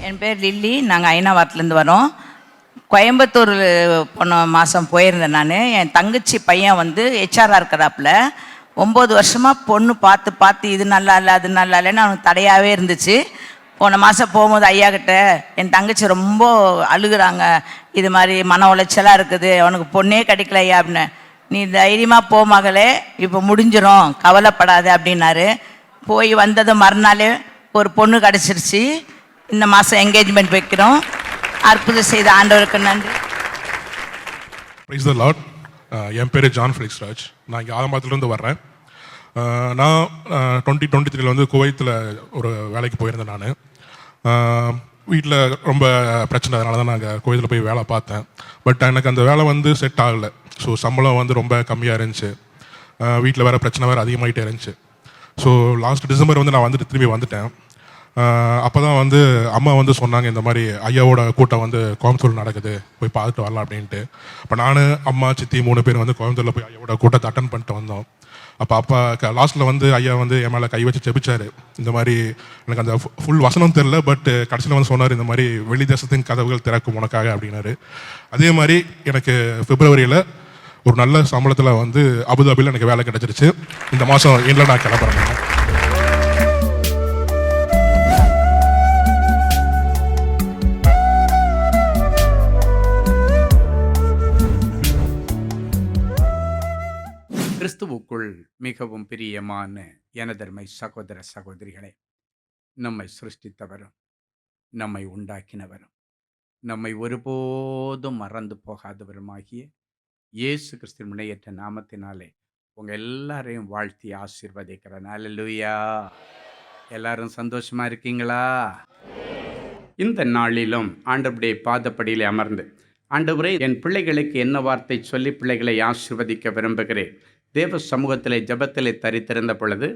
என் பேர் லில்லி. நாங்கள் ஐனாவாரத்துலேருந்து வரோம். கோயம்புத்தூர் போன மாதம் போயிருந்தேன் நான். என் தங்கச்சி பையன் வந்து ஹெச்ஆராக இருக்கிறாப்புல. 9 வருஷமாக பொண்ணு பார்த்து பார்த்து இது நல்லா இல்லை அது நல்லா இல்லைன்னு அவனுக்கு தடையாகவே இருந்துச்சு. போன மாதம் போகும்போது ஐயா கிட்ட என் தங்கச்சி ரொம்ப அழுகுறாங்க, இது மாதிரி மன உளைச்சலாக இருக்குது, அவனுக்கு பொண்ணே கிடைக்கல ஐயா அப்படின்னு. நீ தைரியமாக போ மகளே, இப்போ முடிஞ்சிடும், கவலைப்படாத அப்படின்னாரு. போய் வந்தது மறுநாளே ஒரு பொண்ணு கிடச்சிருச்சு. இந்த மாதம் என்கேஜ்மெண்ட் வைக்கிறோம். அற்புதம் செய்த ஆண்டவருக்கு நன்றி. Praise the Lord. என் பேர் ஜான் ஃபெலிக்ஸ் ராஜ். நான் இங்கே ஆலம்பாக்கத்துலேருந்து வர்றேன். நான் 2023 வந்து குவைத்தில் ஒரு வேலைக்கு போயிருந்தேன். நான் வீட்டில் ரொம்ப பிரச்சனை, அதனால தான் நாங்கள் குவைத்தில் போய் வேலை பார்த்தேன். பட் எனக்கு அந்த வேலை வந்து செட் ஆகலை. ஸோ சம்பளம் வந்து ரொம்ப கம்மியாக இருந்துச்சு. வீட்டில் வேறு பிரச்சனை வேறு அதிகமாகிட்டே இருந்துச்சு. ஸோ லாஸ்ட் டிசம்பர் வந்து நான் திரும்பி வந்துட்டேன். அப்போ தான் வந்து அம்மா வந்து சொன்னாங்க, இந்த மாதிரி ஐயாவோட கூட்டம் வந்து கோயம்புத்தூர் நடக்குது, போய் பார்த்துட்டு வரலாம் அப்படின்ட்டு. இப்போ நான், அம்மா, சித்தி 3 பேர் வந்து கோயம்புத்தூரில் போய் ஐயாவோட கூட்டத்தை அட்டன் பண்ணிட்டு வந்தோம். அப்போ அப்பா லாஸ்ட்டில் வந்து ஐயா வந்து என் மேலே கை வச்சு ஜெபிச்சார். இந்த மாதிரி எனக்கு அந்த ஃபுல் வசனம் தெரில, பட் கடைசியில் வந்து சொன்னார், இந்த மாதிரி வெளி தேசத்தின் கதவுகள் திறக்கும் உனக்காக அப்படின்னாரு. அதே மாதிரி எனக்கு பிப்ரவரியில் ஒரு நல்ல சம்பளத்தில் வந்து அபுதாபியில் எனக்கு வேலை கிடச்சிருச்சு. இந்த மாதம் எண்டில் நான் கிளம்புறேன். கிறிஸ்துவுக்குள் மிகவும் பிரியமான எனதர்மை சகோதர சகோதரிகளே, நம்மை சிருஷ்டித்தவரும் நம்மை உண்டாக்கினவரும் நம்மை ஒருபோதும் மறந்து போகாதவருமாகிய இயேசு கிறிஸ்துவின் முனையற்ற நாமத்தினாலே உங்க எல்லாரையும் வாழ்த்தி ஆசீர்வதிக்கிறேன். அல்லேலூயா. எல்லாரும் சந்தோஷமா இருக்கீங்களா? இந்த நாளிலும் ஆண்டவருடைய பாதப்படியிலே அமர்ந்து, ஆண்டவரே, என் பிள்ளைகளுக்கு என்ன வார்த்தை சொல்லி பிள்ளைகளை ஆசீர்வதிக்க விரும்புகிறேன். தேவ சமூகத்திலே ஜெபத்திலே தரித்திருந்த பொழுது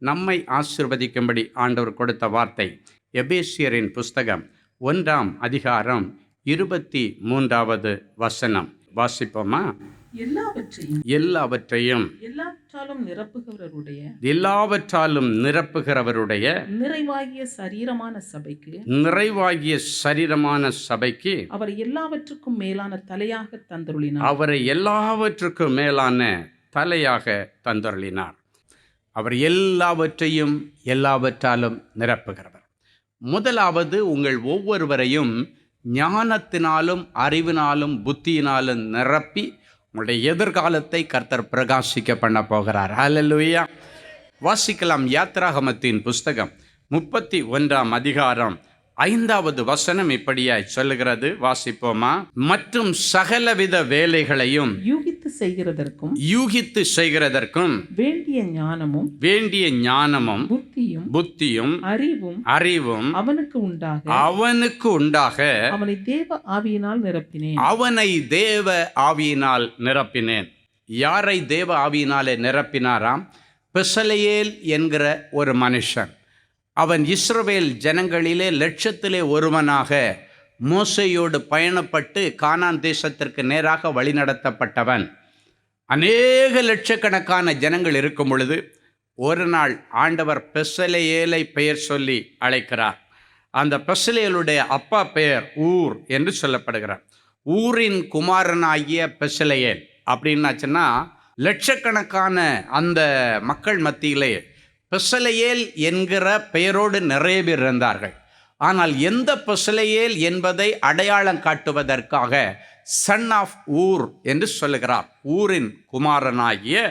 நம்மை ஆசீர்வதிக்கும்படி ஆண்டவர் கொடுத்த வார்த்தை எபேசியரின் புஸ்தகம் 1ஆம் அதிகாரம் 23வது வசனம். வாசிப்போமா? எல்லாவற்றையும் எல்லாவற்றாலும் நிரப்புகிறவருடைய நிறைவாகிய சரீரமான சபைக்கு அவர் எல்லாவற்றுக்கும் மேலான தலையாக தந்தருளினார். அவரை எல்லாவற்றுக்கும் மேலான தலையாக தந்தருளினார். அவர் எல்லாவற்றையும் எல்லாவற்றாலும் நிரப்புகிறவர். முதலாவது, உங்கள் ஒவ்வொருவரையும் ஞானத்தினாலும் அறிவினாலும் புத்தியினாலும் நிரப்பி உங்களுடைய எதிர்காலத்தை கர்த்தர் பிரகாசிக்க பண்ண போகிறார். அல்லேலூயா. வாசிக்கலாம். யாத்திராகமத்தின் புஸ்தகம் 31ஆம் அதிகாரம் 5வது வசனம் இப்படியாய் சொல்லுகிறது. வாசிப்போமா? மற்றும் சகலவித வேலைகளையும் யூகித்து செய்கிறதற்கும் வேண்டிய ஞானமும் புத்தியும் அறிவும் அவனுக்கு உண்டாக அவனை தேவ ஆவியினால் நிரப்பினேன். யாரை தேவ ஆவியினாலே நிரப்பினாராம்? பெசலெயேல் என்கிற ஒரு மனுஷன். அவன் இஸ்ரவேல் ஜனங்களிலே 1,00,000 ஒருவனாக மோசேயோடு பயணப்பட்டு கானான் தேசத்திற்கு நேராக வழிநடத்தப்பட்டவன். அநேக லட்சக்கணக்கான ஜனங்கள் இருக்கும் பொழுது ஒரு நாள் ஆண்டவர் பெசலெயேலை பெயர் சொல்லி அழைக்கிறார். அந்த பெசலெயேலுடைய அப்பா பெயர் ஊர் என்று சொல்லப்படுகிறார். ஊரின் குமாரனாகிய பெசலெயேல் அப்படின்னாச்சுன்னா லட்சக்கணக்கான அந்த மக்கள் மத்தியிலே பெசலெயேல் என்கிற பெயரோடு நிறைய பேர் இருந்தார்கள். ஆனால் எந்த பெசலெயேல் என்பதை அடையாளம் காட்டுவதற்காக சன் ஆஃப் ஊர் என்று சொல்லுகிறார். ஊரின் குமாரனாகிய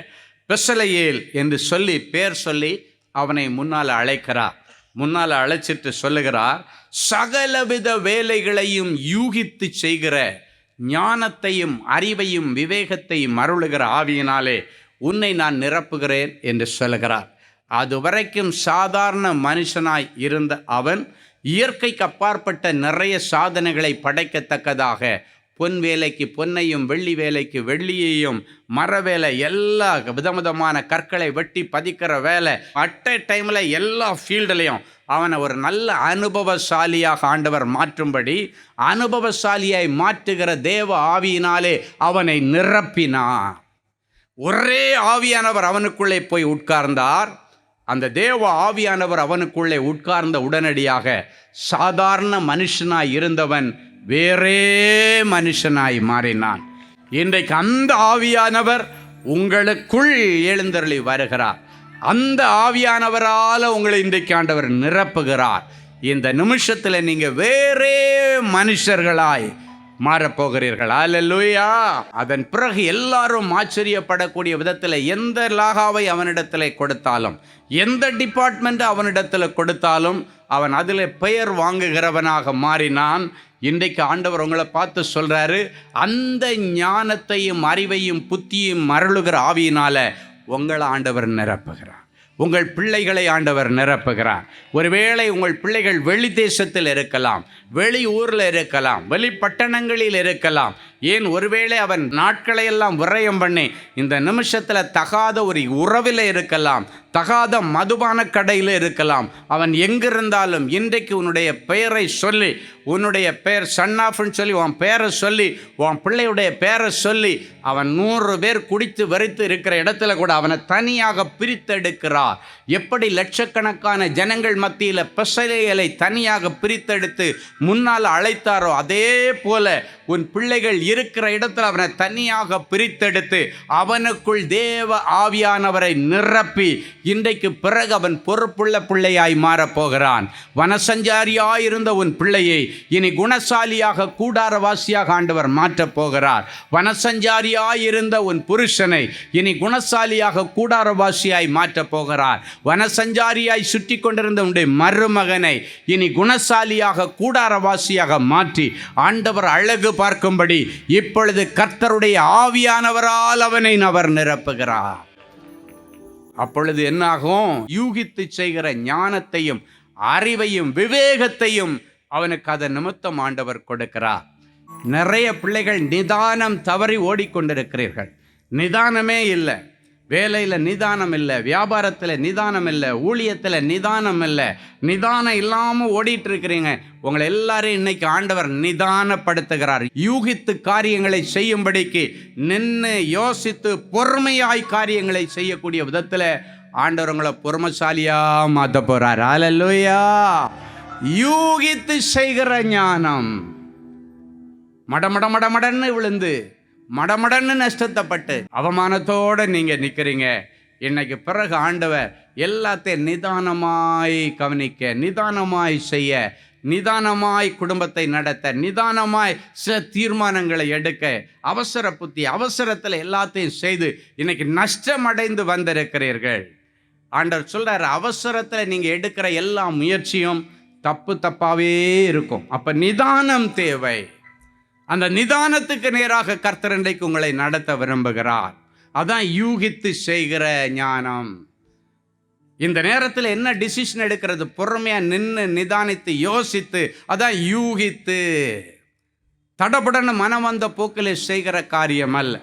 பெசலெயேல் என்று சொல்லி பேர் சொல்லி அவனை முன்னால் அழைக்கிறார். முன்னால் அழைச்சிட்டு சொல்லுகிறார், சகலவித வேலைகளையும் யூகித்து செய்கிற ஞானத்தையும் அறிவையும் விவேகத்தையும் அருளுகிற ஆவியினாலே உன்னை நான் நிரப்புகிறேன் என்று சொல்லுகிறார். அதுவரைக்கும் சாதாரண மனுஷனாய் இருந்த அவன் இயற்கைக்கு அப்பாற்பட்ட நிறைய சாதனைகளை படைக்கத்தக்கதாக பொன் வேலைக்கு பொன்னையும் வெள்ளி வேலைக்கு வெள்ளியையும் மர வேலை எல்லா விதவிதமான கற்களை வெட்டி பதிக்கிற வேலை அட் எ டைமில் எல்லா ஃபீல்டுலையும் அவனை ஒரு நல்ல அனுபவசாலியாக ஆண்டவர் மாற்றும்படி அனுபவசாலியாய் மாற்றுகிற தேவ ஆவியினாலே அவனை நிரப்பினார். ஒரே ஆவியானவர் அவனுக்குள்ளே போய் உட்கார்ந்தார். அந்த தேவ ஆவியானவர் அவனுக்குள்ளே உட்கார்ந்த உடனடியாக சாதாரண மனுஷனாய் இருந்தவன் வேறே மனுஷனாய் மாறினான். இன்றைக்கு அந்த ஆவியானவர் உங்களுக்குள் எழுந்தருளி வருகிறார். அந்த ஆவியானவரால் உங்களை இன்றைக்கு ஆண்டவர் நிரப்புகிறார். இந்த நிமிஷத்தில் நீங்க வேறே மனுஷர்களாய் மாறப்போகிறீர்கள். அல்லேலூயா. அதன் பிறகு எல்லாரும் ஆச்சரியப்படக்கூடிய விதத்தில் எந்த லாகாவை அவனிடத்தில் கொடுத்தாலும், எந்த டிபார்ட்மெண்ட் அவனிடத்தில் கொடுத்தாலும் அவன் அதில் பெயர் வாங்குகிறவனாக மாறினான். இன்றைக்கு ஆண்டவர் உங்களை பார்த்து சொல்றாரு, அந்த ஞானத்தையும் அறிவையும் புத்தியும் மருளுகிற ஆவியினால உங்களை ஆண்டவர் நிரப்புகிறார். உங்கள் பிள்ளைகளை ஆண்டவர் நிரப்புகிறார். ஒருவேளை உங்கள் பிள்ளைகள் வெளி தேசத்தில் இருக்கலாம், வெளி ஊரில் இருக்கலாம், வெளி பட்டணங்களில் இருக்கலாம். ஏன் ஒருவேளை அவன் நாட்களை எல்லாம் விரயம் பண்ணி இந்த நிமிஷத்தில் தகாத ஒரு உறவில் இருக்கலாம், தகாத மதுபான கடையில் இருக்கலாம். அவன் எங்கிருந்தாலும் இன்றைக்கு உன்னுடைய பெயரை சொல்லி, உன்னுடைய பெயர் சன்னாஃப்னு சொல்லி உன் பெயரை சொல்லி, உன் பிள்ளையுடைய பெயரை சொல்லி, அவன் 100 பேர் குடித்து வெறித்து இருக்கிற இடத்துல கூட அவனை தனியாக பிரித்தெடுக்கிறார். எப்படி லட்சக்கணக்கான ஜனங்கள் மத்தியில் பெசலேயலை தனியாக பிரித்தெடுத்து முன்னால் அழைத்தாரோ, அதே போல உன் பிள்ளைகள் இருக்கிற இடத்துல அவனை தனியாக பிரித்தெடுத்து அவனுக்குள் தேவ ஆவியானவரை நிரப்பி இன்றைக்கு பிறகு அவன் பொறுப்புள்ள பிள்ளையாய் மாறப்போகிறான். வனசஞ்சாரியாயிருந்த உன் பிள்ளையை இனி குணசாலியாக கூடாரவாசியாக ஆண்டவர் மாற்றப் போகிறார். வனசஞ்சாரியாயிருந்த உன் புருஷனை இனி குணசாலியாக கூடாரவாசியாய் மாற்றப் போகிறார். வனசஞ்சாரியாய் சுற்றி கொண்டிருந்த உன்னுடைய மருமகனை இனி குணசாலியாக கூடாரவாசியாக மாற்றி ஆண்டவர் அழகு பார்க்கும்படி இப்பொழுது கர்த்தருடைய ஆவியானவரால் அவனை அவர் நிரப்புகிறார். அப்பொழுது என்னாகும்? யூகித்து செய்கிற ஞானத்தையும் அறிவையும் விவேகத்தையும் அவனுக்கு அதன் நிமித்தம் ஆண்டவர் கொடுக்கிறார். நிறைய பிள்ளைகள் நிதானம் தவறி ஓடிக்கொண்டிருக்கிறீர்கள். நிதானமே இல்லை. வேலையில் நிதானம் இல்லை, வியாபாரத்தில் நிதானம் இல்லை, ஊழியத்தில் நிதானம் இல்லை. நிதானம் இல்லாமல் ஓடிட்டு இருக்கிறீங்க. உங்களை எல்லாரையும் இன்னைக்கு ஆண்டவர் நிதானப்படுத்துகிறார். யூகித்து காரியங்களை செய்யும்படிக்கு நின்று யோசித்து பொறுமையாய் காரியங்களை செய்யக்கூடிய விதத்தில் ஆண்டவர் உங்களை பொறுமைசாலியாக மாற்ற போகிறார். அல்லேலூயா. யூகித்து செய்கிற ஞானம். மடன்னு விழுந்து மடமடன்னு நஷ்டத்தைப்பட்டு அவமானத்தோடு நீங்கள் நிற்கிறீங்க. இன்னைக்கு பிறகு ஆண்டவர் எல்லாத்தையும் நிதானமாய் கவனிக்க, நிதானமாய் செய்ய, நிதானமாய் குடும்பத்தை நடத்த, நிதானமாய் சில தீர்மானங்களை எடுக்க, அவசர புத்தி அவசரத்தில் எல்லாத்தையும் செய்து இன்னைக்கு நஷ்டமடைந்து வந்திருக்கிறீர்கள். ஆண்டவர் சொல்றார், அவசரத்தில் நீங்கள் எடுக்கிற எல்லா முயற்சியும் தப்பாகவே இருக்கும். அப்போ நிதானம் தேவை. அந்த நிதானத்துக்கு நேராக கர்த்தர் இன்றைக்கு உங்களை நடத்த விரும்புகிறார். அதான் யூகித்து செய்கிற ஞானம். இந்த நேரத்தில் என்ன டிசிஷன் எடுக்கிறது? பொறுமையாக நின்று நிதானித்து யோசித்து, அதான் யூகித்து. தடபுடன்னு மனம் வந்த போக்கில் செய்கிற காரியம் அல்ல.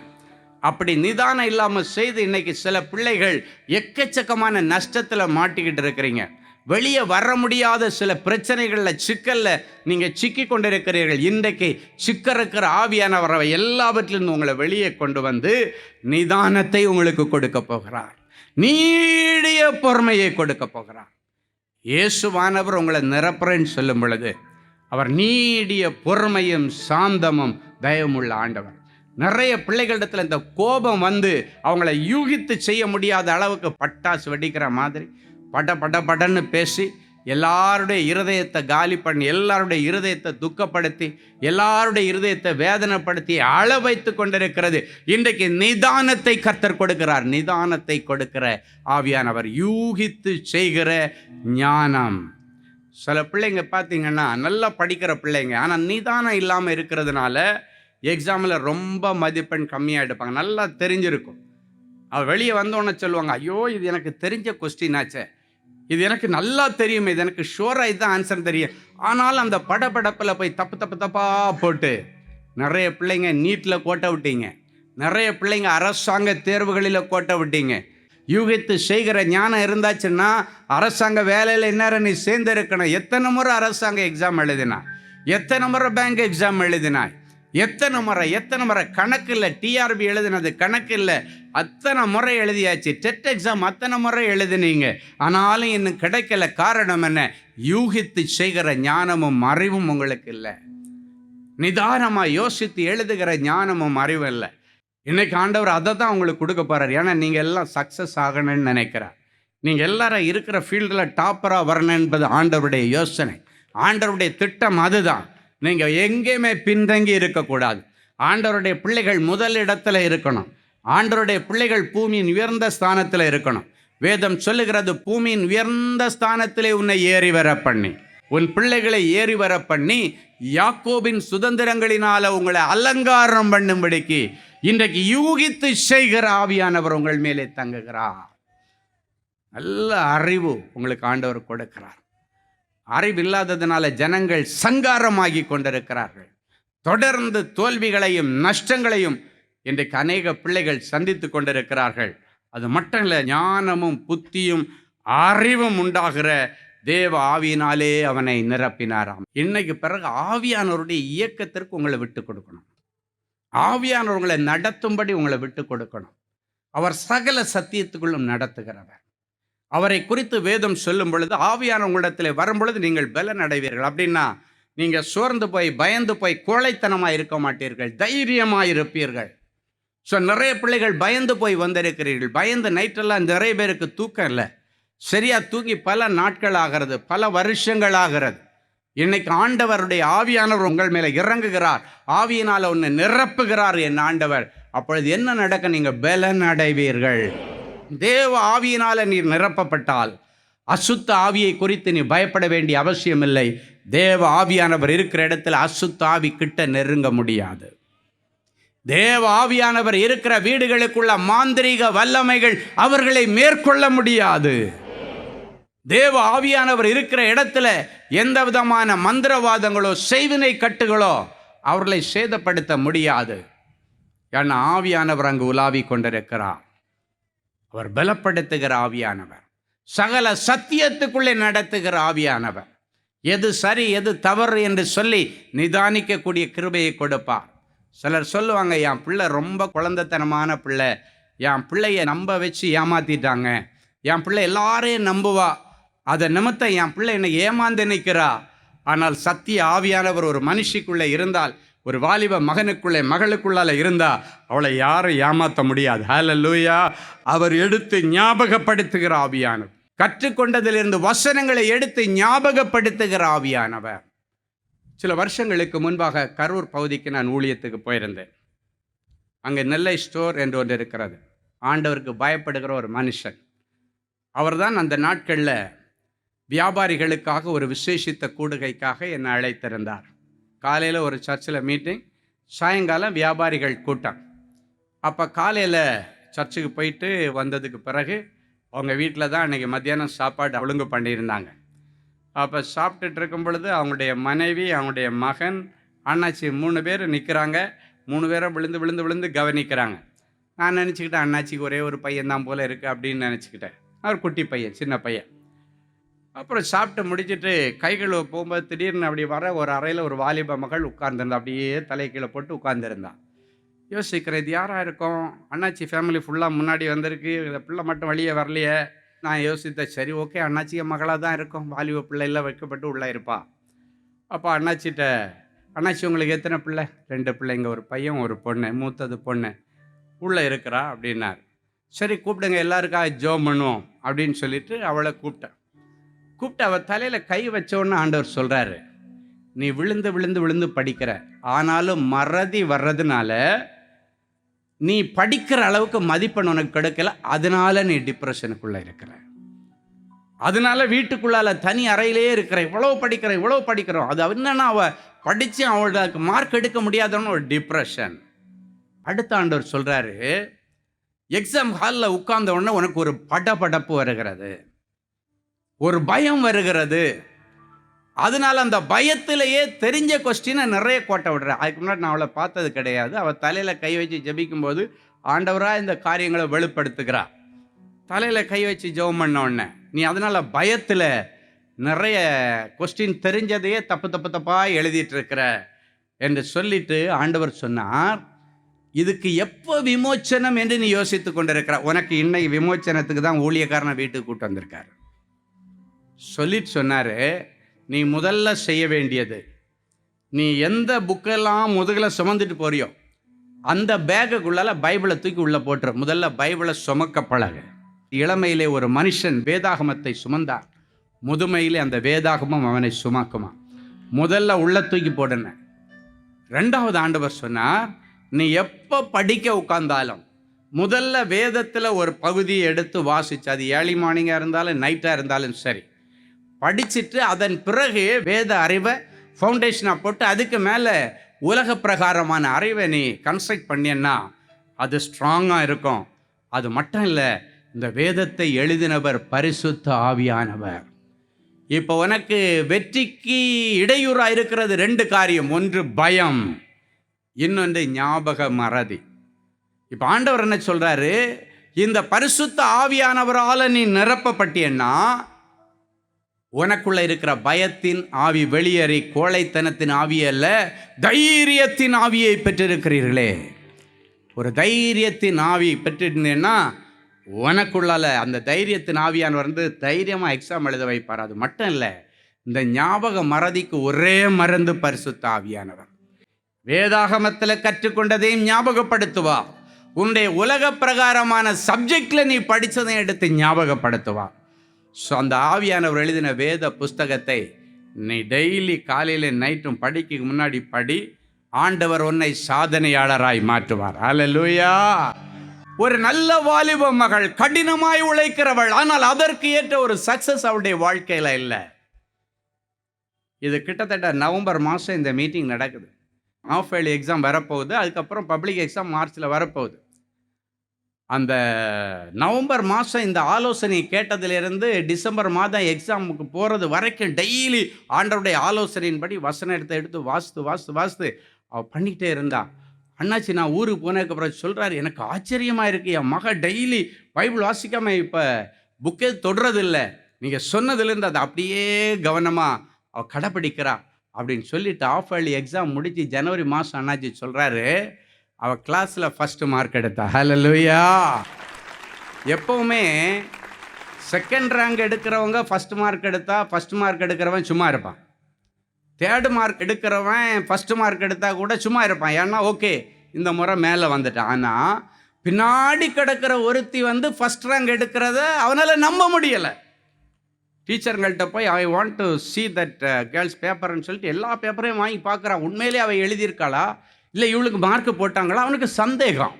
அப்படி நிதானம் இல்லாமல் செய்து இன்னைக்கு சில பிள்ளைகள் எக்கச்சக்கமான நஷ்டத்தில் மாட்டிக்கிட்டு இருக்கிறீங்க. வெளியே வர முடியாத சில பிரச்சனைகளில் சிக்கலில் நீங்கள் சிக்கி கொண்டிருக்கிறீர்கள். இன்றைக்கு சிக்கிற ஆவியானவர் எல்லாவற்றிலிருந்து உங்களை வெளியே கொண்டு வந்து நிதானத்தை உங்களுக்கு கொடுக்க போகிறார். நீடிய பொறுமையை கொடுக்க போகிறார். இயேசுவானவர் உங்களை நிரப்புறேன்னு சொல்லும் பொழுது அவர் நீடிய பொறுமையும் சாந்தமும் தயவுமுள்ள ஆண்டவர். நிறைய பிள்ளைகளிடத்தில் இந்த கோபம் வந்து அவங்கள யூகித்து செய்ய முடியாத அளவுக்கு பட்டாசு வெடிக்கிற மாதிரி படன்னு பேசி எல்லாருடைய இருதயத்தை காலி பண்ணி, எல்லாருடைய இருதயத்தை துக்கப்படுத்தி, எல்லாருடைய இருதயத்தை வேதனைப்படுத்தி அழ வைத்து கொண்டிருக்கிறது. இன்றைக்கு நிதானத்தை கர்த்தர் கொடுக்கிறார். நிதானத்தை கொடுக்கிற ஆவியானவர், யூகித்து செய்கிற ஞானம். சில பிள்ளைங்க பார்த்தீங்கன்னா நல்லா படிக்கிற பிள்ளைங்க, ஆனால் நிதானம் இல்லாமல் இருக்கிறதுனால எக்ஸாமில் ரொம்ப மதிப்பெண் கம்மியாக எடுப்பாங்க. நல்லா தெரிஞ்சிருக்கும். அவள் வெளியே வந்தோன்னே சொல்லுவாங்க, ஐயோ இது எனக்கு தெரிஞ்ச கொஸ்டின் ஆச்சே, இது எனக்கு நல்லா தெரியும், இது எனக்கு ஷோராக இதுதான் ஆன்சர் தெரியும். ஆனாலும் அந்த படப்படப்பில் போய் தப்பாக போட்டு நிறைய பிள்ளைங்க நீட்டில் கோட்டை விட்டீங்க. நிறைய பிள்ளைங்க அரசாங்க தேர்வுகளில் கோட்டை விட்டீங்க. யூகித்து செய்கிற ஞானம் இருந்தாச்சுன்னா அரசாங்க வேலையில் இந்நேரம் நீ சேர்ந்து இருக்கணும். எத்தனை முறை அரசாங்க எக்ஸாம் எழுதினாய்? எத்தனை முறை பேங்க் எக்ஸாம் எழுதினாய்? எத்தனை முறை கணக்கு இல்லை. டிஆர்பி எழுதினது கணக்கு இல்லை. அத்தனை முறை எழுதியாச்சு. டெட் எக்ஸாம் அத்தனை முறை எழுதினீங்க, ஆனாலும் இன்னும் கிடைக்கல. காரணம் என்ன? யூகித்து செய்கிற ஞானமும் அறிவும் உங்களுக்கு இல்லை. நிதானமாக யோசித்து எழுதுகிற ஞானமும் அறிவும் இல்லை. இன்னைக்கு ஆண்டவர் அதை தான் உங்களுக்கு கொடுக்க போகிறார். ஏன்னா நீங்கள் எல்லாம் சக்ஸஸ் ஆகணும்னு நினைக்கிறார். நீங்கள் எல்லாரும் இருக்கிற ஃபீல்டில் டாப்பராக வரணும் என்பது ஆண்டவருடைய யோசனை, ஆண்டவருடைய திட்டம். அதுதான். நீங்கள் எங்கேயுமே பின்தங்கி இருக்கக்கூடாது. ஆண்டவருடைய பிள்ளைகள் முதல் இடத்துல இருக்கணும். ஆண்டவருடைய பிள்ளைகள் பூமியின் உயர்ந்த ஸ்தானத்தில் இருக்கணும். வேதம் சொல்லுகிறது, பூமியின் உயர்ந்த ஸ்தானத்திலே உன்னை ஏறி வர பண்ணி, உன் பிள்ளைகளை ஏறி வர பண்ணி, யாக்கோபின் சுதந்திரங்களினால உங்களை அலங்காரம் பண்ணும்படிக்கு இன்றைக்கு யூகித்து செய்கிற ஆவியானவர் உங்கள் மேலே தங்குகிறார். நல்ல அறிவு உங்களுக்கு ஆண்டவர் கொடுக்கிறார். அறிவு இல்லாததுனால ஜனங்கள் சங்காரமாகி கொண்டிருக்கிறார்கள். தொடர்ந்து தோல்விகளையும் நஷ்டங்களையும் இன்றைக்கு அநேக பிள்ளைகள் சந்தித்து கொண்டிருக்கிறார்கள். அது மட்டும் இல்லை, ஞானமும் புத்தியும் அறிவும் உண்டாகிற தேவ ஆவியினாலே அவனை நிரப்பினாராம். இன்னைக்கு பிறகு ஆவியானவருடைய இயக்கத்திற்கு உங்களை விட்டு கொடுக்கணும். ஆவியானவர் உங்களை நடத்தும்படி உங்களை விட்டு கொடுக்கணும். அவர் சகல சத்தியத்துக்குள்ளும் நடத்துகிறவர். அவரை குறித்து வேதம் சொல்லும் பொழுது, ஆவியான உங்களிடத்தில் வரும் பொழுது நீங்கள் பலன் அடைவீர்கள். அப்படின்னா நீங்கள் சோர்ந்து போய் பயந்து போய் கோழைத்தனமாக இருக்க மாட்டீர்கள், தைரியமாக இருப்பீர்கள். ஸோ நிறைய பிள்ளைகள் பயந்து போய் வந்திருக்கிறீர்கள். பயந்து நைட்டெல்லாம் நிறைய பேருக்கு தூக்கம் இல்லை. சரியாக தூங்கி பல நாட்கள் ஆகிறது, பல வருஷங்கள் ஆகிறது. இன்னைக்கு ஆண்டவருடைய ஆவியானவர் உங்கள் மேலே இறங்குகிறார். ஆவியினால் ஒன்று நிரப்புகிறார் என் ஆண்டவர். அப்பொழுது என்ன நடக்க? நீங்கள் பலன் அடைவீர்கள். தேவ ஆவியினால நீர் நிரப்பப்பட்டால் அசுத்த ஆவியை குறித்து நீ பயப்பட வேண்டிய அவசியம் இல்லை. தேவ ஆவியானவர் இருக்கிற இடத்துல அசுத்த ஆவி கிட்ட நெருங்க முடியாது. தேவ ஆவியானவர் இருக்கிற வீடுகளுக்குள்ள மாந்திரீக வல்லமைகள் அவர்களை மேற்கொள்ள முடியாது. தேவ ஆவியானவர் இருக்கிற இடத்துல எந்த விதமான மந்திரவாதங்களோ செய்வினை கட்டுகளோ அவர்களை சேதப்படுத்த முடியாது. ஏன்னா ஆவியானவர் அங்கு உலாவி கொண்டிருக்கிறார். அவர் பலப்படுத்துகிற ஆவியானவர், சகல சத்தியத்துக்குள்ளே நடத்துகிற ஆவியானவர். எது சரி எது தவறு என்று சொல்லி நிதானிக்கக்கூடிய கிருபையை கொடுப்பார். சிலர் சொல்லுவாங்க, என் பிள்ளை ரொம்ப குழந்தைத்தனமான பிள்ளை, என் பிள்ளைய நம்ப வச்சு ஏமாத்திட்டாங்க, என் பிள்ளை எல்லாரையும் நம்புவா, அதை நிமித்தம் என் பிள்ளை என்னை ஏமாந்து நிற்கிறா. ஆனால் சத்திய ஆவியானவர் ஒரு மனுஷிக்குள்ளே இருந்தால், ஒரு வாலிப மகனுக்குள்ளே மகளுக்குள்ளால இருந்தா அவளை யாரும் ஏமாற்ற முடியாது. ஹல்லேலூயா. அவர் எடுத்து ஞாபகப்படுத்துகிற ஆவியானவர், கற்றுக்கொண்டதிலிருந்து வசனங்களை எடுத்து ஞாபகப்படுத்துகிற ஆவியானவர். சில வருஷங்களுக்கு முன்பாக கரூர் பகுதிக்கு நான் ஊழியத்துக்கு போயிருந்தேன். அங்கே நெல்லை ஸ்டோர் என்று ஒன்று இருக்கிறது. ஆண்டவருக்கு பயப்படுகிற ஒரு மனுஷன் அவர் தான். அந்த நாட்களில் வியாபாரிகளுக்காக ஒரு விசேஷித்த கூடுகைக்காக என்னை அழைத்திருந்தார். காலையில் ஒரு சர்ச்சில் மீட்டிங், சாயங்காலம் வியாபாரிகள் கூட்டம். அப்போ காலையில் சர்ச்சுக்கு போயிட்டு வந்ததுக்கு பிறகு அவங்க வீட்டில் தான் அன்றைக்கி மத்தியானம் சாப்பாடு ஒழுங்கு பண்ணியிருந்தாங்க. அப்போ சாப்பிட்டுட்டு இருக்கும் பொழுது அவங்களுடைய மனைவி, அவங்களுடைய மகன், அண்ணாச்சி 3 பேர் நிற்கிறாங்க. 3 பேரும் விழுந்து விழுந்து விழுந்து கவனிக்கிறாங்க. நான் நினச்சிக்கிட்டேன், அண்ணாச்சிக்கு ஒரே ஒரு பையன்தான் போல் இருக்குது அப்படின்னு நினச்சிக்கிட்டேன். அவர் குட்டி பையன், சின்ன பையன். அப்புறம் சாப்பிட்டு முடிச்சுட்டு கைகள் போகும்போது திடீர்னு அப்படி வர ஒரு அறையில் ஒரு வாலிப மகள் உட்கார்ந்துருந்தா. அப்படியே தலை கீழே போட்டு உட்கார்ந்துருந்தான். யோசிக்கிறேன், இது யாராக இருக்கும்? அண்ணாச்சி ஃபேமிலி ஃபுல்லாக முன்னாடி வந்திருக்கு, இந்த பிள்ளை மட்டும் வெளியே வரலையே. நான் யோசித்தேன், சரி ஓகே, அண்ணாச்சிக்கு மகளாக தான் இருக்கும், வாலிப பிள்ளைலாம் வைக்கப்பட்டு உள்ளே இருப்பா. அப்போ அண்ணாச்சிட்ட, அண்ணாச்சி உங்களுக்கு எத்தனை பிள்ளை? 2 பிள்ளைங்க, ஒரு பையன் ஒரு பொண்ணு, மூத்தது பொண்ணு உள்ளே இருக்கிறா அப்படின்னார். சரி கூப்பிடுங்க, எல்லாருக்காக ஜெபம் பண்ணுவோம் அப்படின்னு சொல்லிட்டு அவளை கூப்பிட்டு அவள் தலையில் கை வச்சோன்னு ஆண்டவர் சொல்கிறாரு, நீ விழுந்து விழுந்து விழுந்து படிக்கிற, ஆனாலும் மறதி வர்றதுனால நீ படிக்கிற அளவுக்கு மதிப்பெண் உனக்கு கிடைக்கல, அதனால நீ டிப்ரெஷனுக்குள்ளே இருக்கிற, அதனால வீட்டுக்குள்ளால தனி அறையிலே இருக்கிற, இவ்வளோ படிக்கிறோம். அது என்னன்னா அவள் படித்து அவளுக்கு மார்க் எடுக்க முடியாதவன்னு ஒரு டிப்ரெஷன். அடுத்த ஆண்டவர் சொல்கிறாரு, எக்ஸாம் ஹாலில் உட்கார்ந்த உடனே உனக்கு ஒரு படபடப்பு வருகிறது, ஒரு பயம் வருகிறது. அதனால அந்த பயத்திலேயே தெரிஞ்ச கொஸ்டினை நிறைய கோட்டை விடுற. அதுக்கு முன்னாடி நான் அவளை பார்த்தது கிடையாது. அவள் தலையில் கை வச்சு ஜெபிக்கும் போது ஆண்டவராக இந்த காரியங்களை வெளிப்படுத்துகிறா. தலையில் கை வச்சு ஜெபம் பண்ண உடனே நீ அதனால் பயத்தில் நிறைய கொஸ்டின் தெரிஞ்சதையே தப்பாக எழுதிட்டு இருக்கிற, என்று சொல்லிட்டு ஆண்டவர் சொன்னார், இதுக்கு எப்போ விமோச்சனம் என்று நீ யோசித்து கொண்டிருக்கிற, உனக்கு இன்னைக்கு விமோச்சனத்துக்கு தான் ஊழியக்காரனை வீட்டுக்கு கூட்டு வந்திருக்காரு. சொல்லிட்டு சொன்னார், நீ முதல்ல செய்ய வேண்டியது, நீ எந்த புக்கெல்லாம் முதுகில் சுமந்துட்டு போறியோ அந்த பேக்குக்குள்ளால பைபிளை தூக்கி உள்ளே போட்டுரு. முதல்ல பைபிளை சுமக்க பழகு. இளமையிலே ஒரு மனுஷன் வேதாகமத்தை சுமந்தார், முதுமையிலே அந்த வேதாகமம் அவனை சுமக்குமா. முதல்ல உள்ள தூக்கி போடுன. ரெண்டாவது ஆண்டவர் சொன்னார், நீ எப்போ படிக்க உட்கார்ந்தாலும் முதல்ல வேதத்தில் ஒரு பகுதியை எடுத்து வாசிச்சு, அது ஏர்லி மார்னிங்காக இருந்தாலும் நைட்டாக இருந்தாலும் சரி, படிச்சுட்டு அதன் பிறகு வேத அறிவை ஃபவுண்டேஷனாக போட்டு அதுக்கு மேலே உலக பிரகாரமான அறிவை நீ கன்ஸ்ட்ரக்ட் பண்ணியன்னா அது ஸ்ட்ராங்காக இருக்கும். அது மட்டும் இல்லை, இந்த வேதத்தை எழுதினவர் பரிசுத்த ஆவியானவர். இப்போ உனக்கு வெற்றிக்கு இடையூறாக இருக்கிறது ரெண்டு காரியம். ஒன்று பயம், இன்னொன்று ஞாபக மறதி. இப்போ ஆண்டவர் என்ன சொல்றாரு, இந்த பரிசுத்த ஆவியானவரால் நீ நிரப்பப்பட்டியன்னா உனக்குள்ள இருக்கிற பயத்தின் ஆவி வெளியேறி கோழைத்தனத்தின் ஆவி அல்ல, தைரியத்தின் ஆவியை பெற்றிருக்கிறீர்களே. ஒரு தைரியத்தின் ஆவி பெற்றிருந்தேன்னா உனக்குள்ளால அந்த தைரியத்தின் ஆவியானவர் தைரியமாக எக்ஸாம் எழுத வைப்பார். அது மட்டும் இல்லை, இந்த ஞாபக மறதிக்கு ஒரே மருந்து பரிசுத்த ஆவியானவர். வேதாகமத்தில் கற்றுக்கொண்டதையும் ஞாபகப்படுத்துவா, உன்னுடைய உலக பிரகாரமான சப்ஜெக்டில் நீ படித்ததை எடுத்து ஞாபகப்படுத்துவா. ஸோ அந்த ஆவியானவர் எழுதின வேத புஸ்தகத்தை நீ டெய்லி காலையில் நைட்டும் படிக்க முன்னாடி படி. ஆண்டவர் உன்னை சாதனையாளராய் மாற்றுவார். அல்லேலூயா. ஒரு நல்ல வாலிப மகள் கடினமாய் உழைக்கிறவள், ஆனால் அதற்கு ஏற்ற ஒரு சக்சஸ் அவளுடைய வாழ்க்கையில் இல்லை. இது கிட்டத்தட்ட நவம்பர் மாதம் இந்த மீட்டிங் நடக்குது. ஆஃப் இயர்லி எக்ஸாம் வரப்போகுது, அதுக்கப்புறம் பப்ளிக் எக்ஸாம் மார்ச்சில் வரப்போகுது. அந்த நவம்பர் மாதம் இந்த ஆலோசனை கேட்டதிலிருந்து டிசம்பர் மாதம் எக்ஸாமுக்கு போகிறது வரைக்கும் டெய்லி ஆண்டவருடைய ஆலோசனையின்படி வசனம் எடுத்து வாசித்து அவள் பண்ணிக்கிட்டே இருந்தா. அண்ணாச்சி நான் ஊருக்கு போனதுக்கப்புறம் சொல்கிறாரு, எனக்கு ஆச்சரியமாக இருக்குது, என் மக டெய்லி பைபிள் வாசிக்காமல் இப்போ புக்கே தொடுறதில்லை, நீங்கள் சொன்னதுலேருந்து அதை அப்படியே கவனமாக அவள் கடைப்பிடிக்கிறா அப்படின்னு சொல்லிட்டு ஆஃப் இயர்லி எக்ஸாம் முடித்து ஜனவரி மாதம் அண்ணாச்சி சொல்கிறாரு, அவள் கிளாஸில் ஃபஸ்ட்டு மார்க் எடுத்தா. ஹல்லேலூயா. எப்போவுமே செகண்ட் ரேங்க் எடுக்கிறவங்க ஃபஸ்ட்டு மார்க் எடுத்தா, ஃபஸ்ட் மார்க் எடுக்கிறவன் சும்மா இருப்பான். தேர்டு மார்க் எடுக்கிறவன் ஃபஸ்ட்டு மார்க் எடுத்தால் கூட சும்மா இருப்பான். ஏன்னா ஓகே இந்த முறை மேலே வந்துட்டான். ஆனால் பின்னாடி கிடக்கிற ஒருத்தி ஃபஸ்ட் ரேங்க் எடுக்கிறத அவனால் நம்ப முடியலை. டீச்சருங்கள்கிட்ட போய் I want to see that girls பேப்பர்னு சொல்லிட்டு எல்லா பேப்பரையும் வாங்கி பார்க்குறான். உண்மையிலே அவள் எழுதியிருக்காளா இல்லை இவளுக்கு மார்க்கு போட்டாங்களா, அவனுக்கு சந்தேகம்.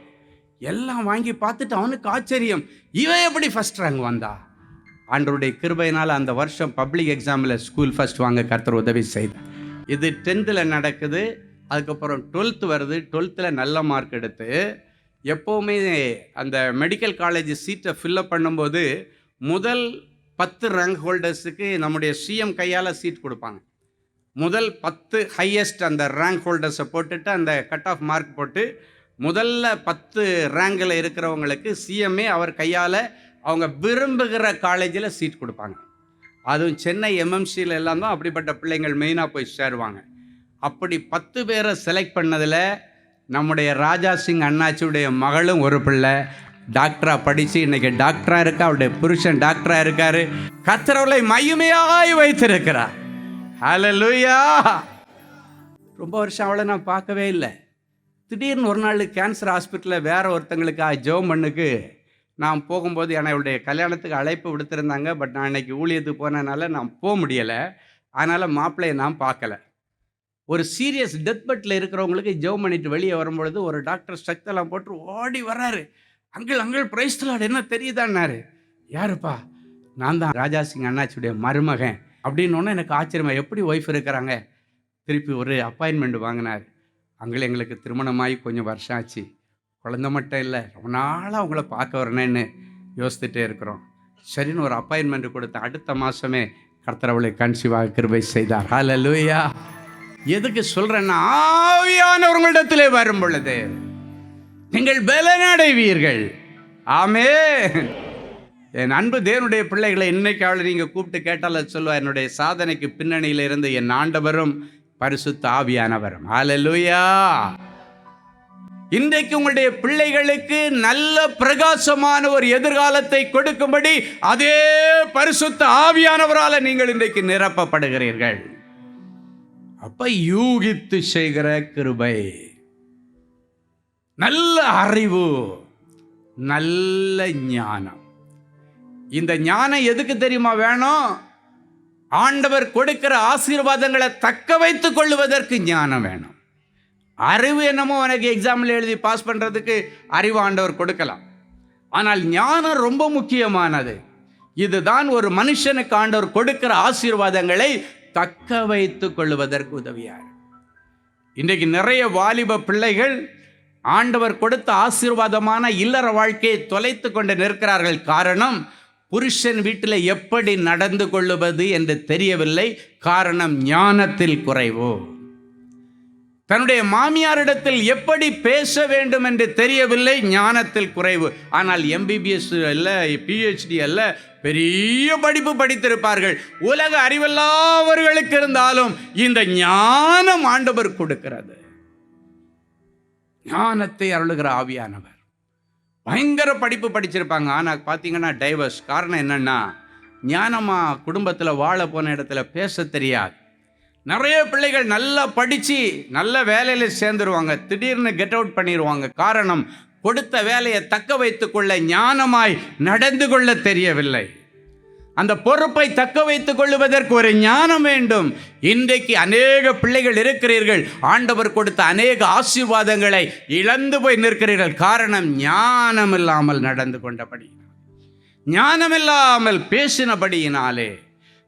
எல்லாம் வாங்கி பார்த்துட்டு அவனுக்கு ஆச்சரியம், இவன் எப்படி ஃபஸ்ட் ரேங்க் வந்தா. ஆண்டவருடைய கிருபையினால் அந்த வருஷம் பப்ளிக் எக்ஸாமில் ஸ்கூல் ஃபஸ்ட் வாங்க கர்த்தர் உதவி செய்தார். இது 10th நடக்குது. அதுக்கப்புறம் 12th வருது. 12th நல்ல மார்க் எடுத்து, எப்போவுமே அந்த மெடிக்கல் காலேஜ் சீட்டை ஃபில்லப் பண்ணும்போது முதல் 10 ரேங்க் ஹோல்டர்ஸுக்கு நம்முடைய சிஎம் கையால் சீட் கொடுப்பாங்க. முதல் 10 ஹையஸ்ட் அந்த ரேங்க் ஹோல்டர்ஸை போட்டுட்டு அந்த கட் ஆஃப் மார்க் போட்டு முதல்ல 10 ரேங்கில் இருக்கிறவங்களுக்கு சிஎம்ஏ அவர் கையால் அவங்க விரும்புகிற காலேஜில் சீட் கொடுப்பாங்க. அதுவும் சென்னை எம்எம்சியில் எல்லாம் தான் அப்படிப்பட்ட பிள்ளைங்கள் மெயினாக போய் சேருவாங்க. அப்படி 10 பேரை செலக்ட் பண்ணதில் நம்முடைய ராஜா சிங் அண்ணாச்சியுடைய மகளும் ஒரு பிள்ளை டாக்டராக படித்து இன்றைக்கி டாக்டராக இருக்கா. அவருடைய புருஷன் டாக்டராக இருக்கார். கர்த்தர் அவளை மகிமையாய் வைத்திருக்கிறார். ஹல்லேலூயா. ரொம்ப வருஷம் அவளை நான் பார்க்கவே இல்லை. திடீர்னு ஒரு நாள் கேன்சர் ஹாஸ்பிட்டலில் வேறு ஒருத்தங்களுக்கு ஜெபம் பண்ணுக்கு நான் போகும்போது அவளுடைய கல்யாணத்துக்கு அழைப்பு விடுத்திருந்தாங்க. பட் நான் இன்றைக்கி ஊழியத்துக்கு போனதுனால நான் போக முடியலை. அதனால் மாப்பிள்ளையை நான் பார்க்கலை. ஒரு சீரியஸ் டெத் பெட்டில் இருக்கிறவங்களுக்கு ஜெபம் பண்ணிட்டு வெளியே வரும்பொழுது ஒரு டாக்டர் ஸ்ட்ரக்தெல்லாம் போட்டு ஓடி வர்றாரு. அங்கிள் பிரைஸ் தி லார்ட், என்ன தெரியுதான்னாரு. யாருப்பா? நான் தான் ராஜா சிங் அண்ணாச்சியுடைய மருமகன் அப்படின்னோடனே எனக்கு ஆச்சரியமாக, எப்படி ஒய்ஃப் இருக்கிறாங்க. திருப்பி ஒரு அப்பாயின்மெண்ட் வாங்கினார். அங்கே எங்களுக்கு திருமணமாகி கொஞ்சம் வருஷம் ஆச்சு, குழந்த மட்டும் இல்லை, ரொம்ப நாளாக அவங்கள பார்க்க வரணுன்னு யோசித்துட்டே இருக்கிறோம். சரின்னு ஒரு அப்பாயின்மெண்ட் கொடுத்த அடுத்த மாதமே கர்த்தர் அவளை கன்சீவாக கிருபை செய்தார். ஹல்லேலூயா. எதுக்கு சொல்கிறேன்னா, ஆவியானவர்களிடத்திலே வரும் பொழுது நீங்கள் பலனடைவீர்கள். ஆமென். என் அன்பு தேவனுடைய பிள்ளைகளை, இன்னைக்கு அவளை நீங்கள் கூப்பிட்டு கேட்டால் சொல்லுவா, என்னுடைய சாதனைக்கு பின்னணியில் இருந்து என் ஆண்டவரும் பரிசுத்த ஆவியானவர். ஹல்லேலூயா. இன்றைக்கு உங்களுடைய பிள்ளைகளுக்கு நல்ல பிரகாசமான ஒரு எதிர்காலத்தை கொடுக்கும்படி அதே பரிசுத்த ஆவியானவரால நீங்கள் இன்றைக்கு நிரப்பப்படுகிறீர்கள். அப்ப யூகித்து செய்கிற கிருபை, நல்ல அறிவு, நல்ல ஞானம். இந்த ஞானம் எதுக்கு தெரியுமா வேணும்? ஆண்டவர் கொடுக்கிற ஆசீர்வாதங்களை தக்க வைத்துக் கொள்வதற்கு ஞானம் வேணும். அறிவு என்னமோ எனக்கு எக்ஸாம்பிள் எழுதி பாஸ் பண்ணுறதுக்கு அறிவு ஆண்டவர் கொடுக்கலாம். ஆனால் ஞானம் ரொம்ப முக்கியமானது. இதுதான் ஒரு மனுஷனுக்கு ஆண்டவர் கொடுக்கிற ஆசீர்வாதங்களை தக்க வைத்து கொள்வதற்கு உதவியார். இன்றைக்கு நிறைய வாலிப பிள்ளைகள் ஆண்டவர் கொடுத்த ஆசீர்வாதமான இல்லற வாழ்க்கையை தொலைத்து கொண்டு நிற்கிறார்கள். காரணம், புருஷன் வீட்டில் எப்படி நடந்து கொள்ளுவது என்று தெரியவில்லை. காரணம், ஞானத்தில் குறைவு. தன்னுடைய மாமியாரிடத்தில் எப்படி பேச வேண்டும் என்று தெரியவில்லை, ஞானத்தில் குறைவு. ஆனால் MBBS அல்ல, PhD அல்ல, பெரிய படிப்பு படித்திருப்பார்கள். உலக அறிவெல்லாவர்களுக்கு இருந்தாலும் இந்த ஞானம் ஆண்டவர் கொடுக்கிறது. ஞானத்தை அருளுகிற ஆவியானவர். பயங்கர படிப்பு படிச்சிருப்பாங்க, ஆனால் பார்த்தீங்கன்னா டைவர்ஸ். காரணம் என்னன்னா, ஞானமா குடும்பத்தில் வாழ போன இடத்துல பேச தெரியாது. நிறைய பிள்ளைகள் நல்லா படித்து நல்ல வேலையில் சேர்ந்துருவாங்க, திடீர்னு கெட் அவுட் பண்ணிடுவாங்க. காரணம், கொடுத்த வேலையை தக்க வைத்துக் கொள்ள ஞானமாய் நடந்து கொள்ள தெரியவில்லை. அந்த பொறுப்பை தக்க வைத்துக் கொள்வதற்கு ஒரு ஞானம் வேண்டும். இன்றைக்கு அநேக பிள்ளைகள் இருக்கிறீர்கள், ஆண்டவர் கொடுத்த அநேக ஆசீர்வாதங்களை இழந்து போய் நிற்கிறீர்கள். காரணம், ஞானம் இல்லாமல் நடந்து கொண்டபடி, ஞானம் இல்லாமல் பேசினபடியினாலே,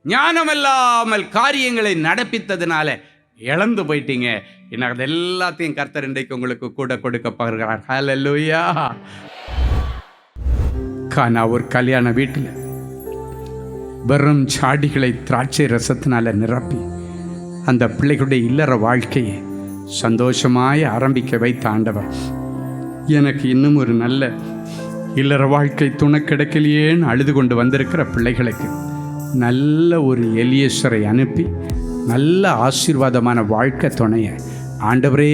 ஞானம் இல்லாமல் காரியங்களை நடப்பித்ததுனால இழந்து போயிட்டீங்க. என்ன அது எல்லாத்தையும் கர்த்தர் இன்றைக்கு உங்களுக்கு கூட கொடுக்க போகிறார். ஹல்லேலூயா. கானா ஒரு கல்யாண வீட்டில் வெறும் சாடிகளை திராட்சை ரசத்தினால நிரப்பி அந்த பிள்ளைகளுடைய இல்லற வாழ்க்கையை சந்தோஷமாய் ஆரம்பிக்க வைத்த ஆண்டவர், எனக்கு இன்னும் ஒரு நல்ல இல்லற வாழ்க்கை துணை கிடைக்கலையேன்னு அழுது கொண்டு வந்திருக்கிற பிள்ளைகளுக்கு நல்ல ஒரு எலியேசரை அனுப்பி நல்ல ஆசீர்வாதமான வாழ்க்கை துணையை ஆண்டவரே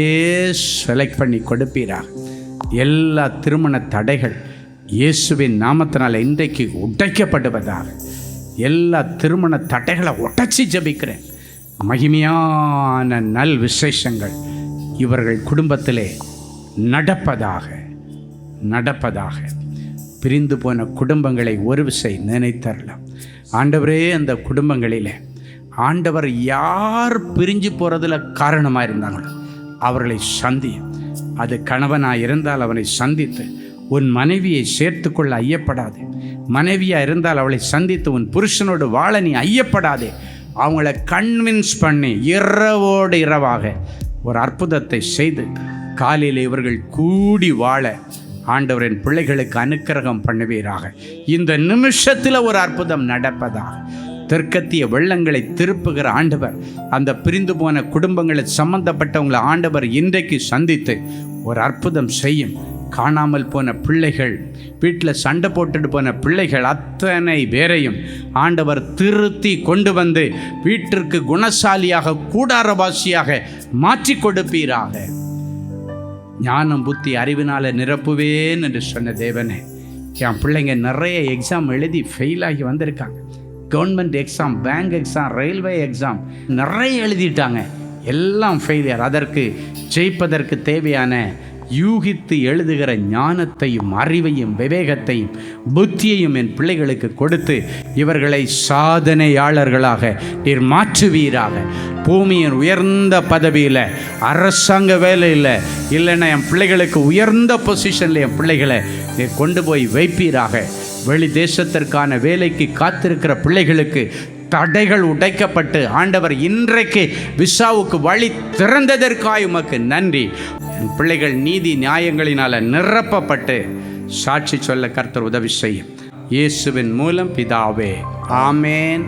செலக்ட் பண்ணி கொடுப்பீராக. எல்லா திருமண தடைகள் இயேசுவின் நாமத்தினால் இன்றைக்கு உடைக்கப்படுவதாக. எல்லா திருமண தடைகளை உடைச்சி ஜபிக்கிறேன். மகிமையான நல் விசேஷங்கள் இவர்கள் குடும்பத்திலே நடப்பதாக நடப்பதாக. பிரிந்து போன குடும்பங்களை ஒரு விசை நினைத்தரலாம் ஆண்டவரே. அந்த குடும்பங்களில் ஆண்டவர் யார் பிரிஞ்சு போகிறதுல காரணமாக இருந்தாங்களோ அவர்களை சந்தி. அது கணவனாக இருந்தால் அவனை சந்தித்து உன் மனைவியை சேர்த்து கொள்ள ஐயப்படாதே. மனைவியாக இருந்தால் அவளை சந்தித்து உன் புருஷனோடு வாழ நீ ஐயப்படாதே. அவங்கள கன்வின்ஸ் பண்ணி இரவோடு இரவாக ஒரு அற்புதத்தை செய்து காலையில் இவர்கள் கூடி வாழ ஆண்டவரின் பிள்ளைகளுக்கு அனுக்கிரகம் பண்ணுவீராக. இந்த நிமிஷத்தில் ஒரு அற்புதம் நடப்பதாக. தெற்கத்திய வெள்ளங்களை திருப்புகிற ஆண்டவர் அந்த பிரிந்து போன குடும்பங்களை சம்பந்தப்பட்டவங்களை ஆண்டவர் இன்றைக்கு சந்தித்து ஒரு அற்புதம் செய்யும். காணாமல் போன பிள்ளைகள், வீட்டில் சண்டை போட்டுட்டு போன பிள்ளைகள் அத்தனை பேரையும் ஆண்டவர் திருத்தி கொண்டு வந்து வீட்டிற்கு குணசாலியாக கூடாரவாசியாக மாற்றி கொடுப்பீராக. ஞானம் புத்தி அறிவினால் நிரப்புவேன் என்று சொன்ன தேவனே, என் பிள்ளைங்க நிறைய எக்ஸாம் எழுதி ஃபெயிலாகி வந்திருக்காங்க. Government exam, bank exam, railway exam நிறைய எழுதிட்டாங்க, எல்லாம் ஃபெயிலியர். அதற்கு ஜெயிப்பதற்கு தேவையான யூகித்து எழுதுகிற ஞானத்தையும் அறிவையும் விவேகத்தையும் புத்தியையும் என் பிள்ளைகளுக்கு கொடுத்து இவர்களை சாதனையாளர்களாக நீர் மாற்றுவீராக. பூமியின் உயர்ந்த பதவியில், அரசாங்க வேலையில், இல்லைன்னா என் பிள்ளைகளுக்கு உயர்ந்த பொசிஷனில் என் பிள்ளைகளை நீர் கொண்டு போய் வைப்பீராக. வெளி தேசத்திற்கான வேலைக்கு காத்திருக்கிற பிள்ளைகளுக்கு தடைகள் உடைக்கப்பட்டு ஆண்டவர் இன்றைக்கு விசாவுக்கு வழி திறந்ததற்காக உமக்கு நன்றி. என் பிள்ளைகள் நீதி நியாயங்களினால் நிரப்பப்பட்டு சாட்சி சொல்ல கர்த்தர் உதவி செய்யும். இயேசுவின் மூலம் பிதாவே, ஆமேன்.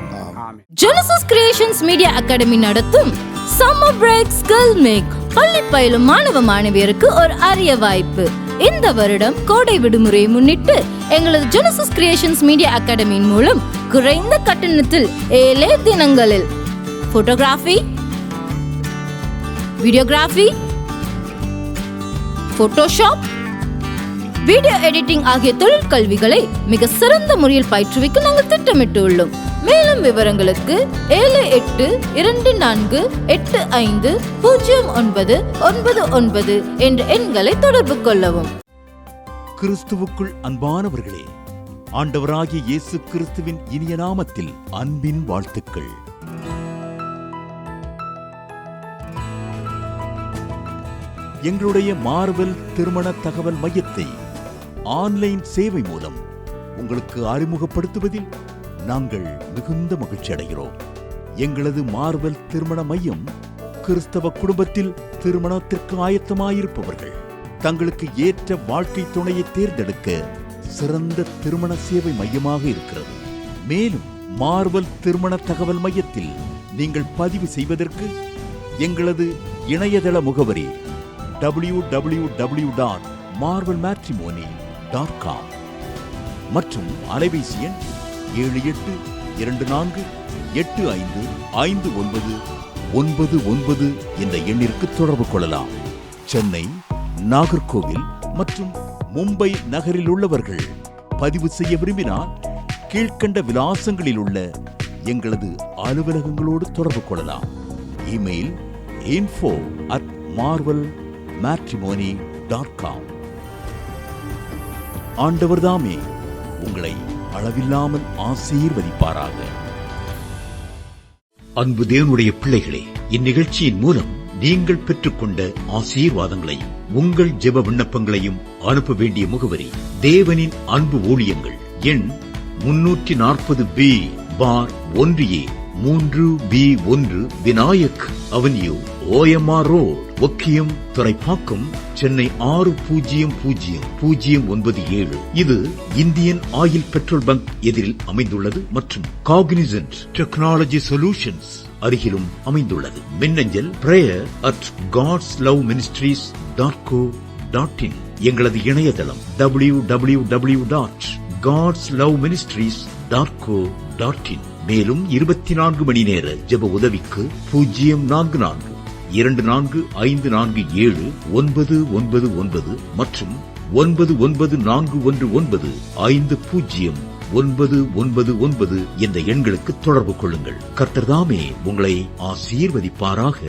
ஜெனசிஸ் கிரியேஷன்ஸ் மீடியா அகாடமி நடத்தும் சம்மர் பிரேக் ஸ்கில் மேக் பள்ளி பயிலும் மாணவ மாணவியருக்கு ஒரு அரிய வாய்ப்பு. இந்த வருடம் கோடை விடுமுறையை முன்னிட்டு எங்களது ஜெனசிஸ் கிரியேஷன்ஸ் மீடியா அகாடமியின் மூலம் குறைந்த கட்டணத்தில் 7 தினங்களில் photography, videography, Photoshop, video editing ஆகிய தொழிற்கல்விகளை மிக சிறந்த முறையில் பயிற்றுவிக்க நாங்கள் திட்டமிட்டுள்ளோம். மேலும் விவரங்களுக்கு 7824850999 என்ற எண்களை தொடர்பு கொள்ளவும். கிறிஸ்துவுக்குள் அன்பானவர்களே, ஆண்டவராகிய இயேசு கிறிஸ்துவின் இனிய நாமத்தில் அன்பின் வாழ்த்துக்கள். எங்களுடைய மார்வெல் திருமண தகவல் மையத்தை ஆன்லைன் சேவை மூலம் உங்களுக்கு அறிமுகப்படுத்துவதில் நாங்கள் மிகுந்த மகிழ்ச்சி அடைகிறோம். எங்களது மார்வெல் திருமண மையம் கிறிஸ்தவ குடும்பத்தில் திருமணத்திற்கு ஆயத்தமாயிருப்பவர்கள் தங்களுக்கு ஏற்ற வாழ்க்கை துணையை தேர்ந்தெடுக்க சிறந்த திருமண சேவை மையமாக இருக்கிறது. மேலும் மார்வெல் திருமண தகவல் மையத்தில் நீங்கள் பதிவு செய்வதற்கு எங்களது இணையதள முகவரி www.marvelmatrimony.com மற்றும் அலைபேசி எண் 7824855999 என்ற எண்ணிற்கு தொடர்பு கொள்ளலாம். சென்னை, நாகர்கோவில் மற்றும் மும்பை நகரில் உள்ளவர்கள் பதிவு செய்ய விரும்பினால் கீழ்கண்ட விலாசங்களில் உள்ள எங்களது அலுவலகங்களோடு தொடர்பு கொள்ளலாம். Email info@marvelmatrimony.com. ஆண்டவர்தாமே உங்களை அளவில்லாமல் ஆசீர்வதிப்பாராக. அன்பு தேவனுடைய பிள்ளைகளே, இந்நிகழ்ச்சியின் மூலம் நீங்கள் பெற்றுக்கொண்ட ஆசீர்வாதங்களையும் உங்கள் ஜெப விண்ணப்பங்களையும் அனுப்ப வேண்டிய முகவரி தேவனின் அன்பு ஊழியங்கள், எண் 340B பார் 1A 3B1 Vinayak avenue, OMR road, Okkiyam, Thoraipakkam, Chennai 600097. இது இந்தியன் ஆயில் பெட்ரோல் பங்க் எதிரில் அமைந்துள்ளது மற்றும் காக்னிசன்ட் டெக்னாலஜி சொல்யூஷன்ஸ் அருகிலும் அமைந்துள்ளது. மின்னஞ்சல் prayer@godsloveministries.co.in. எங்களது இணையதளம் www.godsloveministries.co.in. மேலும் 24 மணி நேர ஜெப உதவிக்கு 044-24547-999 மற்றும் 9941950999 என்ற எண்களுக்கு தொடர்பு கொள்ளுங்கள். கர்த்தர் தாமே உங்களை ஆசீர்வதிப்பாராக.